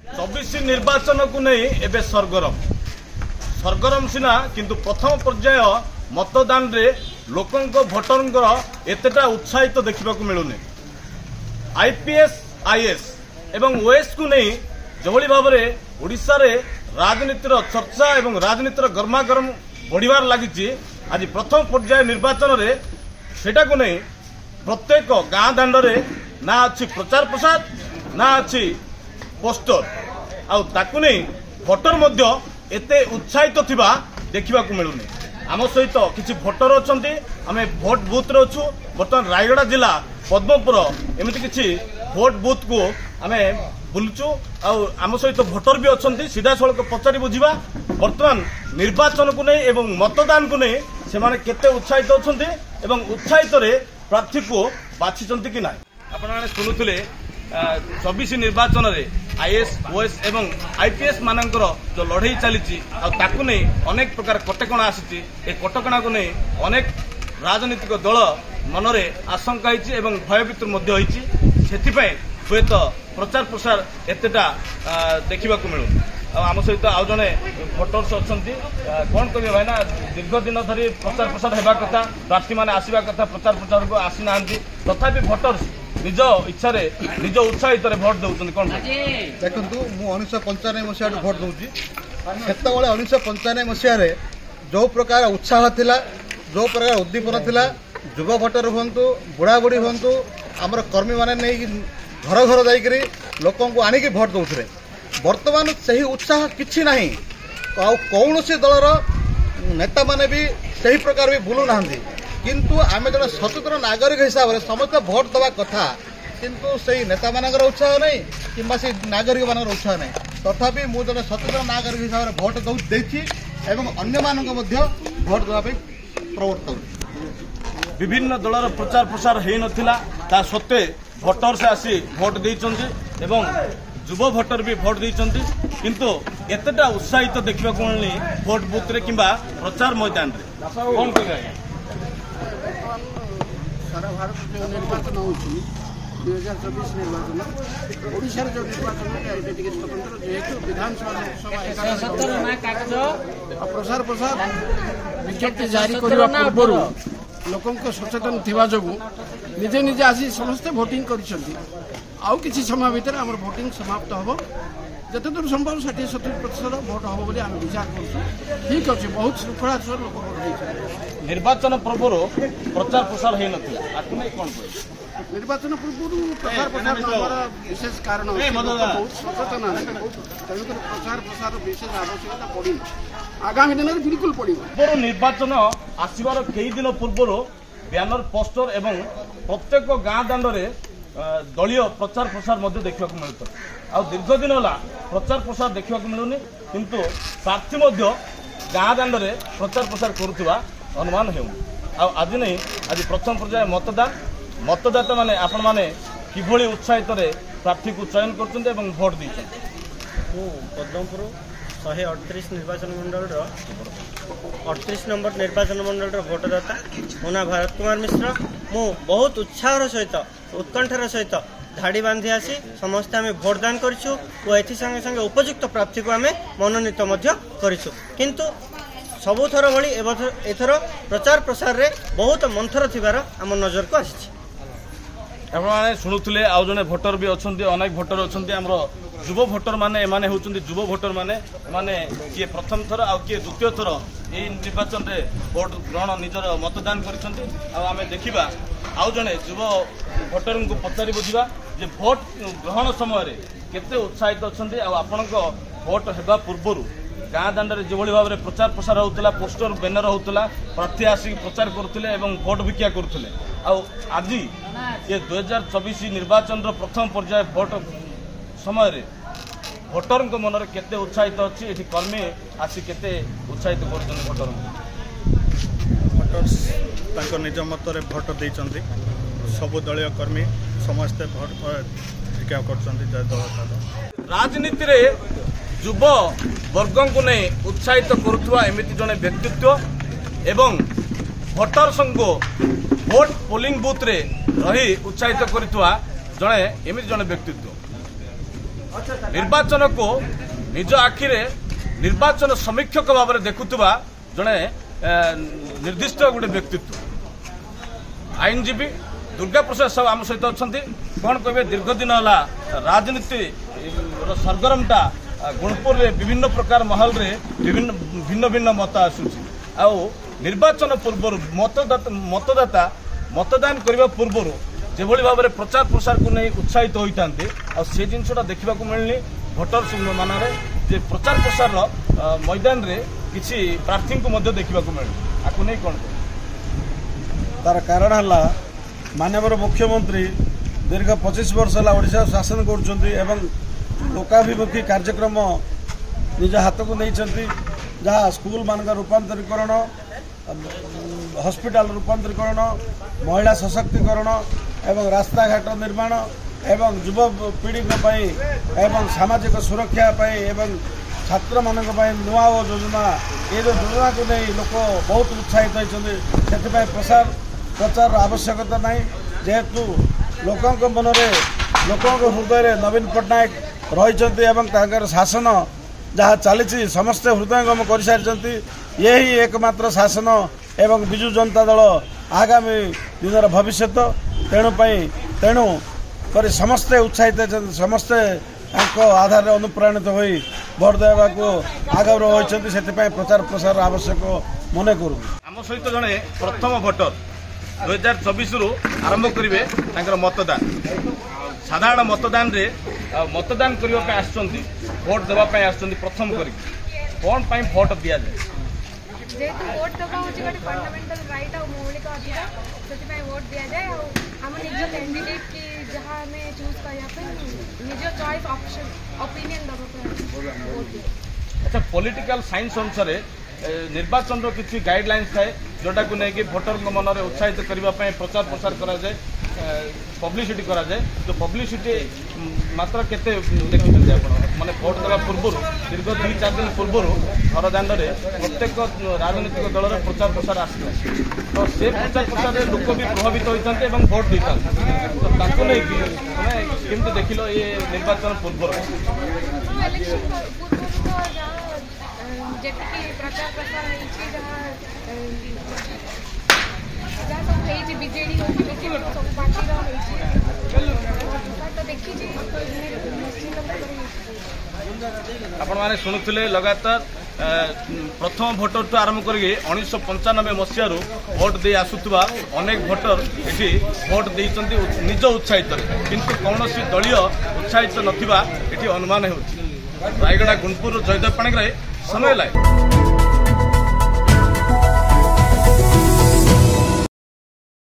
24 निर्वाचन को नहीं एबे सरगरम सीना किंतु प्रथम पर्याय मतदान रे लोकंक भोटरंकर एतेटा उत्साहित देखा मिलूनी। आईपीएस आईएएस एवं ओएस को नहीं जोभली भाव में ओडिशा रे राजनीतिर चर्चा एवं राजनीतिर गरमागरम बढ़िबार लगी। आज प्रथम पर्याय निर्वाचन रे सेटा को नहीं प्रत्येक गाँ दांड रे ना अच्छी प्रचार प्रसार ना अच्छी पोस्टर आकु नहीं भोटर मध्य एते उत्साहित थिबा देखा मिलूनी। आम सहित किसी भोटर अच्छा आम भोट बूथ रे अच्छु बर्तमान रायगड़ा जिला पद्मपुर एमती किसी भोट बूथ को आम बुलुचु आम सहित भोटर भी अच्छा सीधा सड़क पचारि बुझा बर्तमान निर्वाचन को नहीं एवं मतदान को नहीं से माने केते उत्साहित अच्छा एवं उत्साहित रे प्रार्थी को बाछिचंती कि ना। आपण शुणुले 24 निर्वाचन रे आईएएस ओएस एवं आईपीएस मानकर जो लड़ाई चली नहीं अनेक प्रकार कटकणा आसी कटकणा को नहीं अनेक राजनीतिक दल मनरे आशंका एवं भयभीत से हुए तो प्रचार प्रसार एतेटा देखा मिलू। आम सहित आउ जड़े भोटर्स अच्छा कौन कह भाई ना दीर्घ दिन धरी प्रचार प्रसार होगा कथा प्रार्थी मैंने आसवा कथा प्रचार प्रसार को आसी ना तथापि भोटर्स निज इच्छा निज उत्साहित भोट दौरान कौन देखु मुझे 1995 मसीह भोट दूसरी सेतबले 1995 मसीह जो प्रकार उत्साह थिला जो प्रकार उद्दीपना थिला युवा भोटर हूँ बुढ़ा बुढ़ी हूँ आमर कर्मी मैंने नहीं घर घर जाकरी लोक आणिकी भोट दौरे बर्तमान से उत्साह किसी ना कौन सी दलर नेता माने भी सही प्रकार भी बुलू ना किंतु आम जन सचेतन नागरिक हिसाब से समस्त भोट दवा कथा किंतु से नेता मानकर उत्साह नहीं कि से नागरिक मान उत्साह नहीं तथापि मुझे जन सचेतन नागरिक हिसाब से भोट देछि एवं अन्य मानक मध्य भोट देवा प्रवर्तन विभिन्न दलर प्रचार प्रसार हो नथिला ता सत्वे भोटर से आसी भोट देइचंती एवं युवा भोटर भी भोट देइचंती किंतु एतेटा उत्साहित देखा मिलनी भोट बूथ रे किंबा प्रचार मैदान रे कौन कह सारा भारत जो निर्वाचन हो 2024 निर्वाचन ओडिशा जो निर्वाचन स्वतंत्र जेहेतु विधानसभा प्रसार प्रसार विज्ञप्ति जारी करने पूर्व लोकों सचेतन थिबा जोगु निजे निजे आसी समस्ते भोटिंग करिसंती आउ किछि समय भीतर हमर भोटिंग समाप्त होबो जते दूर संभव 60-70% भोट होबो बोली हम विचार करछु। ठीक अछि बहुत श्रृंखला से लोक भोट दैछन। निर्वाचन पूर्व प्रचार प्रसार हे नथिला आकु नै कोन कोइ निर्वाचन पूर्व प्रचार प्रसार नंबर विशेष कारण बहुत सचेतन तेणुक प्रचार प्रसार विशेष आवश्यकता पड़ी आगामी दिन में बिल्कुल पड़ो। निर्वाचन आसबार कई दिन पूर्व बैनर पोस्टर एवं प्रत्येक गाँ दांड में दलीय प्रचार प्रसार देखा मिलता आ दीर्घ दिन है प्रचार प्रसार देखा मिलूनी किंतु प्रार्थी गाँ दांड में प्रचार प्रसार करुवा अनुमान हो आज नहीं आज प्रथम पर्याय मतदाता माने आपण माने किभली उत्साहित प्रार्थी को चयन कर भोट दी पद्मपुर 138 निर्वाचन मंडल 38 नंबर निर्वाचन मंडल भोटदाता मो ना भारत कुमार मिश्र मु बहुत उत्साह सहित उत्कंठार सहित धाड़ी बांधी आसी समस्ते आम भोटदान करूँ और एथि संगे संगे उपयुक्त प्रार्थी को आम मनोनीत करूँ किंतु सबुथर भली एथर प्रचार प्रसार रे बहुत मंथर थिबार आम नजर को आसी। आपने शुणुले आउ जड़े भोटर भी अच्छा अनेक भोटर अच्छा आम युव भोटर माने एमाने होचुंदी युव भोटर माने किए प्रथम थर आ किए द्वितीय थर यही निर्वाचन रे भोट ग्रहण निजर मतदान करिसेंती आमे देखिबा आउ जने युव भोटर को पचारि बुझिबा जे भोट ग्रहण समय रे केते उत्साहित अछंती आ आपनक भोट हेबा पूर्वरु गाँ दांड में जो भाव में प्रचार प्रसार होता पोस्टर बैनर होता प्रार्थी आसिक प्रचार करुले एवं भोट भिक्षा करुले आज ये 2024 निर्वाचन प्रथम पर्याय भोट समय रे भोटर मन में केते उत्साहित अच्छी ये कर्मी आसी केते उत्साहित कर भोटर भोटर्स निज मत भोट देइचंती सबु दलीय कर्मी समस्ते भोट भिक्षा कर राजनीति रे युव वर्ग को नहीं उत्साहित करुवा एमती जड़े व्यक्तित्व एवं भोटर्स को भोट पोलिंग बूथ रे रही उत्साहित करुवा जड़े एमती जड़े व्यक्तित्व निर्वाचन को निज आखिरे निर्वाचन समीक्षक भाव में देखुवा जड़े निर्दिष्ट गोटे व्यक्तित्व आईनजीवी दुर्गा प्रसाद साहू आम सहित अच्छा कौन कहे दीर्घ दिन है राजनीति सरगरमटा गुणपुर में विभिन्न प्रकार महल रे भिन्न भिन्न मत आसूची निर्वाचन पूर्व मतदाता मतदान करने पूर्व जो भाव में प्रचार प्रसार को नहीं उत्साहित होता से जिनसा देखा मिलनी भोटर मानने जे प्रचार प्रसार मैदान रे किसी प्रार्थी को देखा मिलनी आपको नहीं कौन तार कारण है माननीय मुख्यमंत्री दीर्घ 25 वर्ष है ओडिशा शासन कर लोकाभिमुखी कार्यक्रम निज हाथ को नहीं जहाँ स्कूल मान रूपांतरीकरण हॉस्पिटल रूपांतरीकरण महिला सशक्तिकरण एवं रास्ता घाट निर्माण एवं युव पीढ़ी एवं सामाजिक सुरक्षा एवं छात्र मान नुआ योजना ये जो योजना को नहीं लोक बहुत उत्साहित होती प्रचार आवश्यकता नहीं जेहेतु लोकों मनरे लोकों हृदय नवीन पट्टनायक रही शासन जहाँ चली समस्ते हृदयंगम कर सारी यही एकमात्र शासन एवं विजु जनता दल आगामी दिन भविष्य तेणु कर समस्ते उत्साहित समस्ते आधार अनुप्राणित हो भोट देवा को आगे रही से प्रचार प्रसार आवश्यक मन करूँ आम सहित जड़े प्रथम भोटर 2024 रु आरंभ करेंगे मतदान साधारण मतदान रे मतदान करने भोट देवाई आसुँच प्रथम कर कौन भोट दि जाए जेहेतु वोट दबा हूँ गोटे फंडामेंटल राइट और मौलिक अधिकार से वोट दि जाए आम निज कैंडिडेट की जहाँ आम चूज करने निज चॉइस ओपिनियन दबा अच्छा पॉलिटिकल साइंस अनुसार निर्वाचन किसी गाइडलाइंस थाए जोटा को लेकिन भोटर मन में उत्साहित करने प्रचार प्रसार करा जाए पब्लिसिटी करा जाए तो पब्लिसिटी मात्र केते देखुଛନ୍ତି ଆପଣ माने भोट देवा पूर्व दीर्घ 2-4 दिन पूर्व घर दांड में प्रत्येक राजनीतिक दल प्रचार प्रसार आसला तो से प्रचार प्रसार लोक भी प्रभावित होती और भोट देता तो ताको लेकिन केमती देख लो ये निर्वाचन पूर्व प्रचार प्रसार सब बीजेडी सब पार्टी तो देखी आपण मैंने शुणुले लगातार प्रथम भोटर ठू आरंभ कर 1995 मसीह भोट दे आसुवा अनेक भोटर ये भोट देते निज उत्साहित किंतु कौन दलीय उत्साहित नथिबा एठी अनुमान होउछि रायगड़ा गुणपुर जयदेव पाणिग्राही समय लाइव।